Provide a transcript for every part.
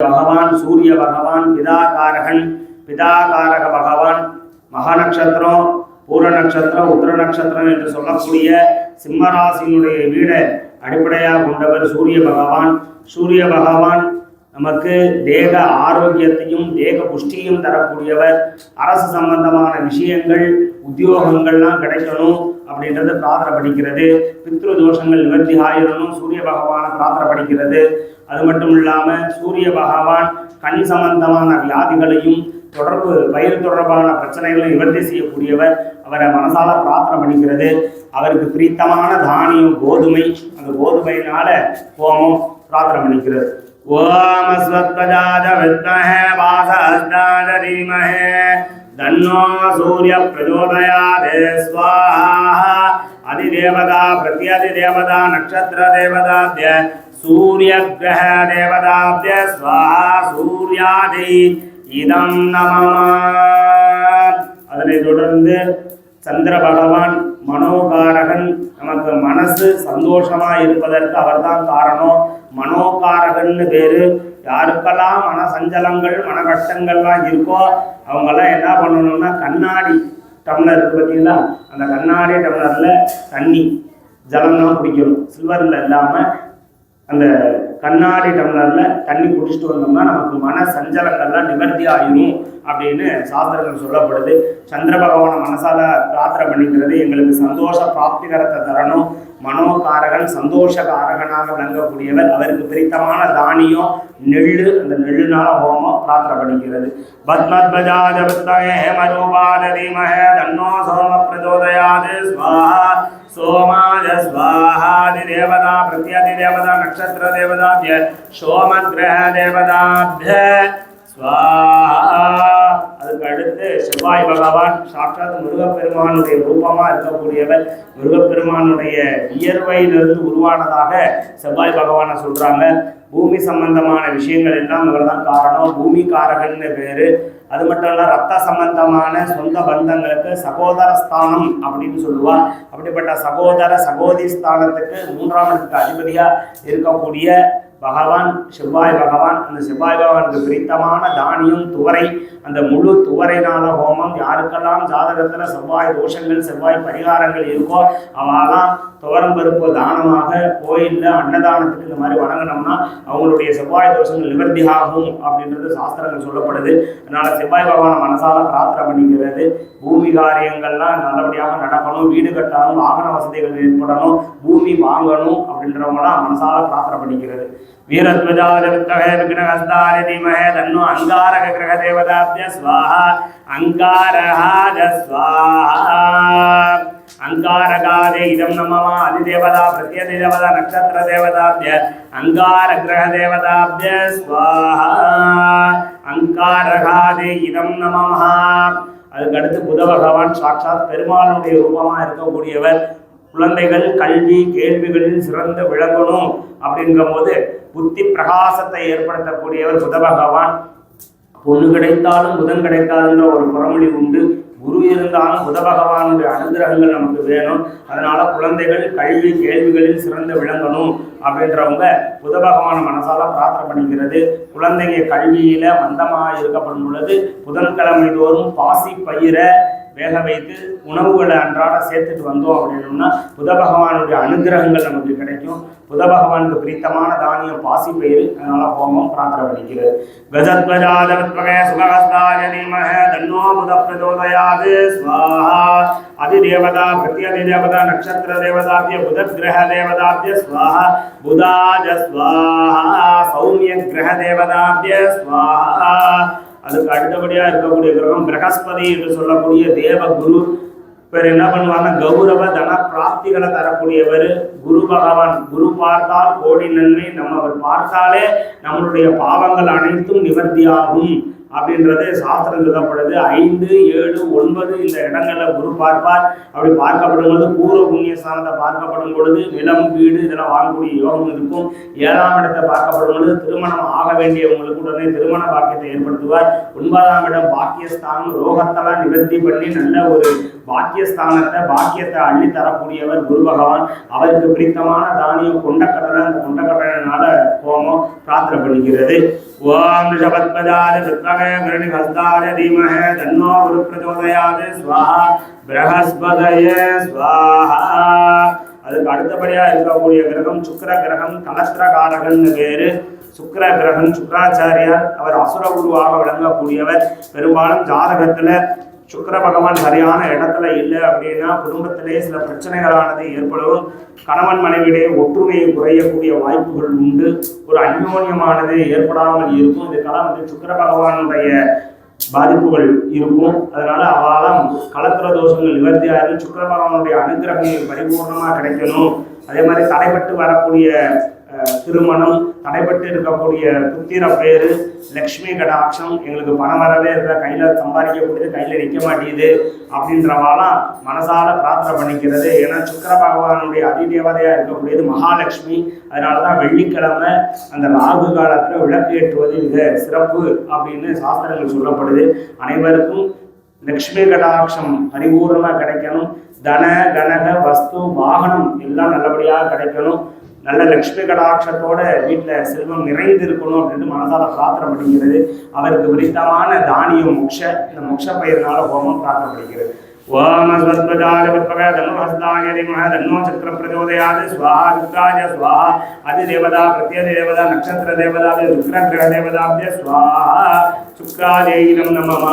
भगवान सूर्य भगवान पिताकारक भगवान महा नक्षत्र पूर्व नक्षत्र उत्तर नक्षत्र सिंह राशिயினுடைய வீடை அடிப்படையாக கொண்டவர் சூரிய பகவான் நமக்கு தேக ஆரோக்கியத்தையும் தேக புஷ்டியும் தரக்கூடியவர். அரசு சம்பந்தமான விஷயங்கள் உத்தியோகங்கள்லாம் கிடைக்கணும் அப்படின்றது பிரார்த்தனை படிக்கிறது. பித்ரு தோஷங்கள் நிவர்த்தி ஆயிரணும் சூரிய பகவானை பிரார்த்தனை படிக்கிறது. அது மட்டும் இல்லாமல் சூரிய பகவான் கண் சம்பந்தமான வியாதிகளையும் வயிறு தொடர்பான பிரச்சனைகளை நிவர்த்தி செய்யக்கூடியவர். அவரை மனசால பிரார்த்தனை பண்ணிக்கிறது. அவருக்கு பிரீத்தமான தானியம் கோதுமை, அந்த கோதுமையினால ஹோமம் பிரார்த்தனை பண்ணிக்கிறது. ஓம் அஸ்வத்வஜாய வித்மஹே வாசஹஸ்தாய தீமஹி தன்னோ சூரிய பிரச்சோதயாத் ஸ்வாஹா. அதிதேவதா பிரத்யதிதேவதா நட்சத்திர தேவதாத்ய சூரிய கிரக தேவதாத்ய ஸ்வாஹா சூர்யாதி இதம் நமம. அதனை தொடர்ந்து சந்திர பகவான் மனோகாரகன். நமக்கு மனசு சந்தோஷமா இருப்பதற்கு அவர்தான் காரணம். மனோகாரகன்னு பேரு. யாருக்கெல்லாம் மன சஞ்சலங்கள் மன கஷ்டங்கள்லாம் இருக்கோ அவங்கெல்லாம் என்ன பண்ணணும்னா கண்ணாடி டம்ளர் இருக்கு பார்த்தீங்களா, அந்த கண்ணாடி டம்ளர்ல தண்ணி ஜலம் தான் குடிக்கணும். சில்வரில் இல்லாமல் அந்த கண்ணாடி டம்ளர்ல தண்ணி குடிச்சிட்டு வந்தோம்னா நமக்கு மன சஞ்சலங்கள்லாம் நிவர்த்தி ஆயிடும் அப்படின்னு சாஸ்திரங்கள் சொல்லப்படுது. சந்திர பகவானை மனசால பிரார்த்தனை பண்ணிக்கிறது. எங்களுக்கு சந்தோஷ பிராப்திகரத்தை தரணும். மனோகாரகன் சந்தோஷகாரகனாக விளங்கக்கூடியவர். அவருக்கு பிரித்தமான தானியம் நெல்லு. அந்த நெல்லுனால ஹோமம் பிரார்த்தனை பண்ணிக்கிறது. பத்மத்வஜாய வித்மஹே ஹேமரூபாய தீமஹி தன்னோ சோம பிரச்சோதயாத் ஸ்வாஹா சோமாய ஸ்வாஹா. தேவதா பிரத்யதிதேவதா நட்சத்திர தேவதாத்ய சோம கிரக தேவதாத்ய ஸ்வாஹா. அதுக்கு அடுத்து செவ்வாய் பகவான் சாட்சாத் முருகப்பெருமானுடைய ரூபமா இருக்கக்கூடியவர். முருகப்பெருமானுடைய வியர்வையிலிருந்து உருவானதாக செவ்வாய் பகவானை சொல்றாங்க. பூமி சம்பந்தமான விஷயங்கள் எல்லாம் இவர் தான் காரணம். பூமி காரகன்னு பேரு. அது மட்டும் இல்ல ரத்த சம்பந்தமான சொந்த பந்தங்களுக்கு சகோதர ஸ்தானம் அப்படின்னு சொல்லுவார். அப்படிப்பட்ட சகோதரி ஸ்தானத்துக்கு 3ஆம் இடத்துக்கு அதிபதியா இருக்கக்கூடிய பகவான் செவ்வாய் பகவான். அந்த செவ்வாய் பகவானுக்கு பிரித்தமான தானியம் துவரை. அந்த முழு துவரைனால ஹோமம். யாருக்கெல்லாம் ஜாதகத்துல செவ்வாய் தோஷங்கள் செவ்வாய் பரிகாரங்கள் இருக்கோ அவெல்லாம் துவரம் பருப்பு தானமாக கோயில்ல அன்னதானத்துக்கு இந்த மாதிரி வணங்கினோம்னா அவங்களுடைய செவ்வாய் தோஷங்கள் நிவர்த்தி ஆகும் அப்படின்றது சாஸ்திரங்கள் சொல்லப்படுது. அதனால செவ்வாய் பகவானை மனசால பிரார்த்தனை பண்ணிக்கிறது. பூமி காரியங்கள்லாம் நல்லபடியாக நடக்கணும், வீடு கட்டணும், வாகன வசதிகள் ஏற்படணும், பூமி வாங்கணும் அப்படின்றவங்களாம் மனசால பிரார்த்தனை பண்ணிக்கிறது. வீரத்வஜாய வித்மஹே விக்னஹஸ்தாய தீமஹி தன்னோ அங்காரக கிரக தேவதாத்ய ஸ்வாஹா அங்காரஹாய ஸ்வாஹா. அங்காரகாதே இதம் நமம. அதிதேவதா பிரத்யதிதேவதா நட்சத்திர தேவதாத்ய அங்கார கிரக தேவதாத்ய ஸ்வாஹா அங்காரகாதே இதம் நமம. அதுக்கு அடுத்து புத பகவான் சாட்சாத் பெருமாளுடைய ரூபமா இருக்கக்கூடியவர். குழந்தைகள் கல்வி கேள்விகளில் சிறந்து விளங்கணும் அப்படிங்கிற போது புத்தி பிரகாசத்தை ஏற்படுத்தக்கூடியவர் புத பகவான். பொண்ணு கிடைத்தாலும் புதன் கிடைத்தாலுங்கிற ஒரு பழமொழி உண்டு. குரு இருந்தாலும் புத பகவானுடைய அனுகிரகங்கள் நமக்கு வேணும். அதனால குழந்தைகள் கல்வி கேள்விகளில் சிறந்து விளங்கணும் அப்படின்றவங்க புத பகவான மனசால பிரார்த்தனை பண்ணிக்கிறது. குழந்தைங்க கல்வியில மந்தமாக இருக்கப்படும் பொழுது புதன்கிழமை தோறும் பாசி பயிரை வேக வைத்து உணவுகளை அன்றாட சேர்த்துட்டு வந்தோம் அப்படின்னோம்னா புத பகவானுடைய அனுகிரகங்கள் நமக்கு கிடைக்கும். புத பகவானுக்கு பிரித்தமான தானியம் பாசி பயிறு. அதனால ஹோமம் பிரார்த்தனை பண்ணிக்கிறது. கஜத்வஜாய வித்மஹே சுகஹஸ்தாய தீமஹி தன்னோ புத பிரச்சோதயாத் ஸ்வாஹா. அதிதேவதா பிரத்யதிதேவதா நட்சத்திர தேவதாத்ய புத கிரக தேவதாத்ய ஸ்வாஹா புதாஜ ஸ்வாஹா சௌமிய கிரக தேவதாத்ய ஸ்வாஹா. அதுக்கு அடுத்தபடியா இருக்கக்கூடிய கிரகம் பிரகஸ்பதி என்று சொல்லக்கூடிய தேவகுரு. இவர் என்ன பண்ணுவாங்க, கௌரவ தன பிராப்திகளை தரக்கூடியவர் குரு பகவான். குரு பார்த்தால் கோடி நன்மை. நம்ம அவர் பார்த்தாலே நம்மளுடைய பாவங்கள் அனைத்தும் நிவர்த்தியாகும் அப்படின்றது சாஸ்திரம் சொல்லப்படுது. 5, 7, 9 இந்த இடங்கள்ல குரு பார்ப்பார். அப்படி பார்க்கப்படும் பொழுது பூர்வ புண்ணிய ஸ்தானத்தை பார்க்கப்படும் பொழுது நிலம் வீடு இதெல்லாம் வாங்கக்கூடிய யோகம் இருக்கும். 7ஆம் இடத்தை பார்க்கப்படும் பொழுது திருமணம் ஆக வேண்டியவங்களுக்கு உடனே திருமண பாக்கியத்தை ஏற்படுத்துவார். 9ஆம் இடம் பாக்கியஸ்தானம். ரோகத்தெல்லாம் நிவர்த்தி பண்ணி நல்ல ஒரு பாக்கியத்தை அள்ளி தரக்கூடியவர் குரு பகவான். அவருக்கு பிடித்தமான தானியம் கொண்டக்கடலை. அந்த கொண்டக்கடலைனால ஹோமம் பிரார்த்தனை பண்ணிக்கிறது. ஓம் ரிஷபத்மஜாய வித்மஹே கிருணிஹஸ்தாய தீமஹே தன்னோ குரு பிரச்சோதயாத் ஸ்வாஹா ப்ரஹஸ்பதயே ஸ்வாஹா. அதுக்கு அடுத்தபடியா இருக்கக்கூடிய கிரகம் சுக்கிர கிரகம், கலத்திரகாரகன் பேரு. சுக்கிர கிரகம் சுக்கராச்சாரியார், அவர் அசுர குருவாக விளங்கக்கூடியவர். பெரும்பாலும் ஜாதகத்துல சுக்கிர பகவான் சரியான இடத்துல இல்லை அப்படின்னா குடும்பத்திலே சில பிரச்சனைகளானது ஏற்படும். கணவன் மனைவியிடையே ஒற்றுமையை குறையக்கூடிய வாய்ப்புகள் உண்டு. ஒரு அந்யோன்யமானது ஏற்படாமல் இருக்கும். இதுக்கெல்லாம் சுக்கிர பகவானுடைய பாதிப்புகள் இருக்கும். அதனால அவளாம் கலத்திர தோஷங்கள் நிவர்த்தியாகும். சுக்கிர பகவானுடைய அனுகிரகங்கள் பரிபூர்ணமாக கிடைக்கணும். அதே மாதிரி தடைபட்டு வரக்கூடிய திருமணம், தடைபட்டு இருக்கக்கூடிய புத்திர பேரு, லக்ஷ்மி கடாட்சம், எங்களுக்கு பணம் வரவே இருக்கிற, கையில சம்பாதிக்கக்கூடியது கையில நிற்க மாட்டேங்குது அப்படின்றவாலாம் மனசால பிரார்த்தனை பண்ணிக்கிறது. ஏன்னா சுக்கிர பகவானுடைய அதிதேவதையா இருக்கக்கூடியது மகாலட்சுமி. அதனாலதான் வெள்ளிக்கிழமை அந்த ராகு காலத்துல விளக்கு ஏற்றுவது மிக சிறப்பு அப்படின்னு சாஸ்திரங்கள் சொல்லப்படுது. அனைவருக்கும் லக்ஷ்மி கடாட்சம் பரிபூர்ணமா கிடைக்கணும். தன கனக வஸ்து வாகனம் எல்லாம் நல்லபடியாக கிடைக்கணும். நல்ல லக்ஷ்மி கடாட்சத்தோட வீட்டில் செல்வம் நிறைந்து இருக்கணும் அப்படின்னு மனசால பிரார்த்தனை பண்ணிக்கிறது. அவருக்கு பிடித்தமான தானியம் மோட்ச, இந்த மோட்ச பயிர்னால ஹோமம் பிரார்த்தனை பண்ணிக்கிறது. ஓம் ஸ்வத்வஜாய வித்மஹே தன்வஹஸ்தாய தீமஹே தன்னோ சக்ர பிரச்சோதயாத் ஸ்வாஹா ருத்ராய ஸ்வாஹா. அதிதேவதா பிரத்யதேவதா நட்சத்திர தேவதா ருத்ர கிரக தேவதாப்ய ஸ்வாஹா சுக்ராயை நமः.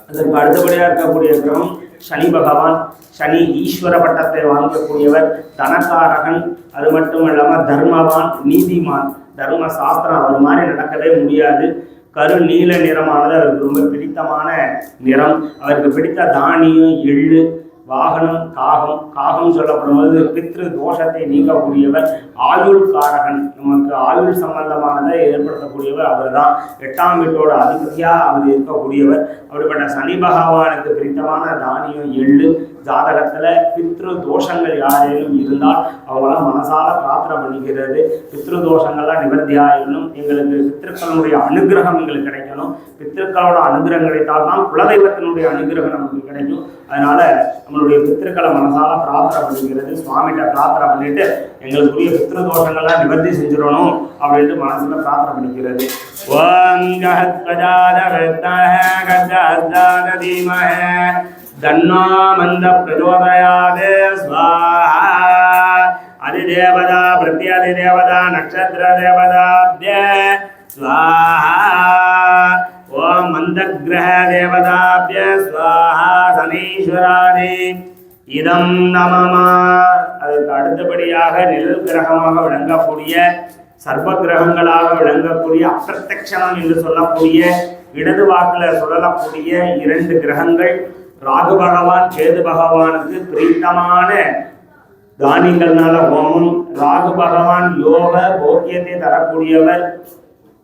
அதற்கு அடுத்தபடியாக இருக்கக்கூடிய கிரகம் சனி பகவான். சனி ஈஸ்வர பட்டத்தை வாங்கக்கூடியவர், தனக்காரகன். அது மட்டும் இல்லாமல் தர்மவான், நீதிமான். தர்ம சாஸ்திரம் அவர் மாதிரி நடக்கவே முடியாது. கரு நீல நிறமானது அவருக்கு ரொம்ப பிடித்தமான நிறம். அவருக்கு பிடித்த தானியம் எள்ளு. வாகனம் காகம். காகம் சொல்லப்படும்போது பித்ரு தோஷத்தை நீக்கக்கூடியவர். ஆயுள் காரகன், நமக்கு ஆயுள் சம்பந்தமானதை ஏற்படுத்தக்கூடியவர் அவர் தான். 8ஆம் வீட்டோட அதிபதியாக அவர் இருக்கக்கூடியவர். அப்படிப்பட்ட சனி பகவானுக்கு பிடித்தமான தானியம் எள்ளு. ஜாதகத்துல பித்ரு தோஷங்கள் யாரேனும் இருந்தால் அவங்களாம் மனசால பிரார்த்தனை பண்ணிக்கிறது. பித்ரு தோஷங்கள்லாம் நிவர்த்தி ஆயிடணும். எங்களுக்கு பித்திருக்களுடைய அனுகிரகம் எங்களுக்கு கிடைக்கணும். பித்திருக்களோட அனுகிரகம் கிடைத்தால்தான் குலதெய்வத்தினுடைய அனுகிரகம் நமக்கு கிடைக்கும். அதனால நம்மளுடைய பித்திருக்களை மனசால பிரார்த்தனை பண்ணிக்கிறது. சுவாமிகிட்ட பிரார்த்தனை பண்ணிட்டு எங்களுக்குரிய பித்ரு தோஷங்கள்லாம் நிவர்த்தி செஞ்சிடணும் அப்படின்ட்டு மனசுல பிரார்த்தனை பண்ணிக்கிறது. ஓம் கஹத்வஜாத வித்மஹே கஜ்ஜாத தீமஹே தன்னோ மந்த பிரச்சோதயாத் ஸ்வாஹா. அதிதேவதா பிரத்யதிதேவதா நட்சத்திர தேவதாப்ய ஸ்வாஹா. ஓம் மந்தக்கிரக தேவதாப்ய ஸ்வாஹா சனீஸ்வராதி இதம் நமம. அதற்கு அடுத்தபடியாக நிழல் கிரகமாக விளங்கக்கூடிய, சர்வ கிரகங்களாக விளங்கக்கூடிய, அப்பிரத்யக்ஷணம் என்று சொல்லக்கூடிய, இடது வாக்கில் சொல்லக்கூடிய 2 கிரகங்கள் ராகு பகவான், கேது பகவானுக்கு பிரீத்தமான தானியங்கள்னால ஹோமம். ராகு பகவான் யோக போக்கியத்தை தரக்கூடியவர்.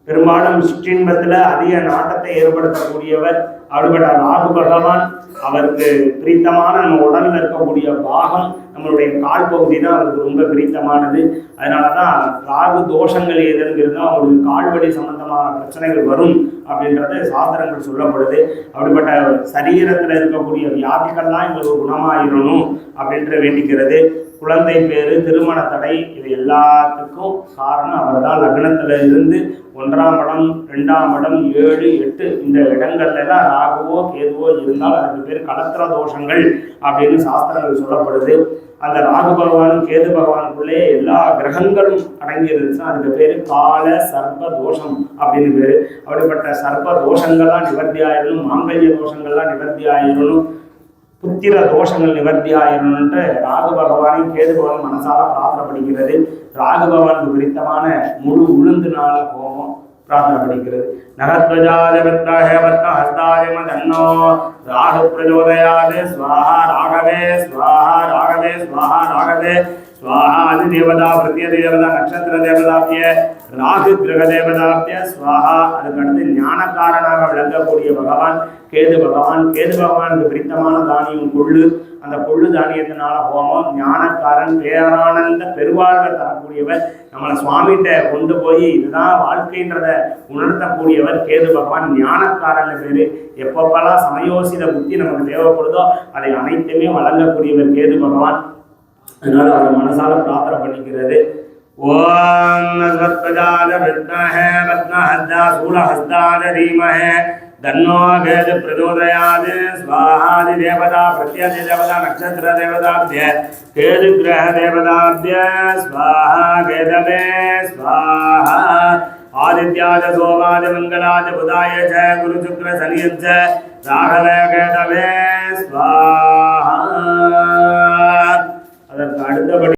பெரும்பாலும் சிற்றின்பத்தில் அதிக நாட்டத்தை ஏற்படுத்தக்கூடியவர். அப்படிப்பட்ட ராகு பகவான் அவருக்கு பிரித்தமான நம்ம உடலில் இருக்கக்கூடிய பாகம், நம்மளுடைய கால் பகுதி தான் அவருக்கு ரொம்ப பிரித்தமானது. அதனால தான் ராகு தோஷங்கள் எதுன்னு இருந்தால் அவங்களுக்கு கால்வழி சம்பந்தமான பிரச்சனைகள் வரும் அப்படின்றது சாஸ்திரங்கள் சொல்லப்படுது. அப்படிப்பட்ட சரீரத்தில் இருக்கக்கூடிய வியாதிகள்லாம் எங்களுக்கு குணமாயிடணும் அப்படின்ற வேண்டிக்கிறது. குழந்தை பேரு, திருமண தடை, இது எல்லாத்துக்கும் காரணம் அவர் தான். லக்னத்துல இருந்து 1ஆம் இடம், 2ஆம் இடம், 7, 8 இந்த இடங்கள்ல எல்லாம் ராகுவோ கேதுவோ இருந்தால் அதுக்கு பேர் கலத்திர தோஷங்கள் அப்படின்னு சாஸ்திரங்கள் சொல்லப்படுது. அந்த ராகு பகவானும் கேது பகவானுக்குள்ளே எல்லா கிரகங்களும் அடங்கி இருந்துச்சுன்னா அதுக்கு பேரு கால சர்ப்ப தோஷம் அப்படின்னு பேரு. அப்படிப்பட்ட சர்ப்ப தோஷங்கள்லாம் நிவர்த்தி ஆயிடணும். மாங்கல்ய தோஷங்கள்லாம் நிவர்த்தி ஆயிடணும். புத்திர தோஷங்கள் நிவர்த்தி ஆயிரணுன்ட்டு ராகு பகவானையும் கேது பகவான் மனசால பிரார்த்தனை பண்ணிக்கிறது. ராகு பகவானுக்கு பிடித்தமான முழு உளுந்துனால ஹோமம் பிரார்த்தனை பண்ணிக்கிறது. நகத்வஜாய வித்மஹே ஹஸ்தாய தன்னோ ராகு பிரச்சோதயாத் ஸ்வாஹா ராகவே ஸ்வாஹா ராகவே ஸ்வாஹா ராகவே ஸ்வாஹா. அதிதேவதா பிரத்யதேவதா நட்சத்திர தேவதாப்ய ராகு கிரக தேவதாப்ய ஸ்வாஹா. அதுக்கடுத்து ஞானக்காரனாக விளங்கக்கூடிய பகவான் கேது பகவான். கேது பகவானுக்கு பிடித்தமான தானியம் கொள்ளு. அந்த கொள்ளு தானியத்தினால ஹோமம். ஞானக்காரன், பேரானந்த பெருவாழ்வை தரக்கூடியவர். நம்மளை சுவாமிகிட்ட கொண்டு போய் இதுதான் வாழ்க்கைன்றத உணர்த்தக்கூடியவர் கேது பகவான். ஞானக்காரன் பேரு. எப்பப்பெல்லாம் சமயோசித புத்தி நமக்கு தேவைப்படுதோ அதை அனைத்துமே வழங்கக்கூடியவர் கேது பகவான். அதனால அவர் மனசால பிரார்த்தனை பண்ணிக்கிறது. ओम अस्मत्प्रजाय विद्महे पद्महस्ताय शूलहस्ताय धीमहि तन्नो वेद प्रचोदयात् स्वाहादि देवता प्रत्यदि देवता नक्षत्र देवताभ्य केतु ग्रह देवताभ्य स्वाहा केतवे स्वाहा आदित्याय सोमाय मंगलाय बुधाय च गुरु शुक्र शनि च राघवे केतवे स्वाहा. அதற்கு அடுத்தபடி